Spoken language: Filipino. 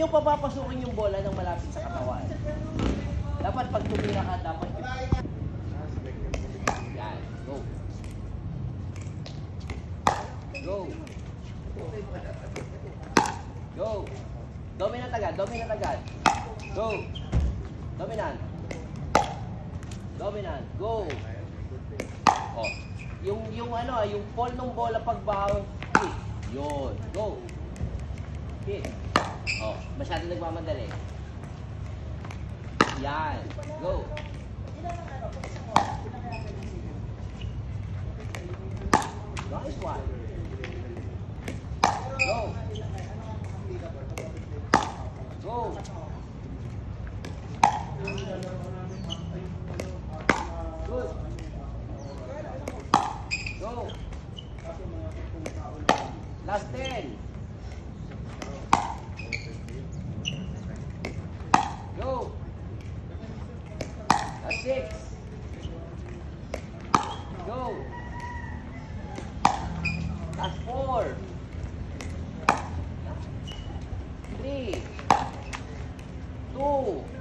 niyo papapasukin yung bola ng malapit sa katawan. Dapat pag tumira ka, dapat yan, go. Go. Go. Dominant agad, dominant agad. Go. Dominant. Dominant, go. Oh, yung ano, yung fall ng bola pag bounce, hit. Yun, go. Hit. Oh, masyado nagmamadali. Yan, go. Nice one. Go. Go. Good. Go. Last 10. Go. Last 6. Go. Last 4. 3. 2.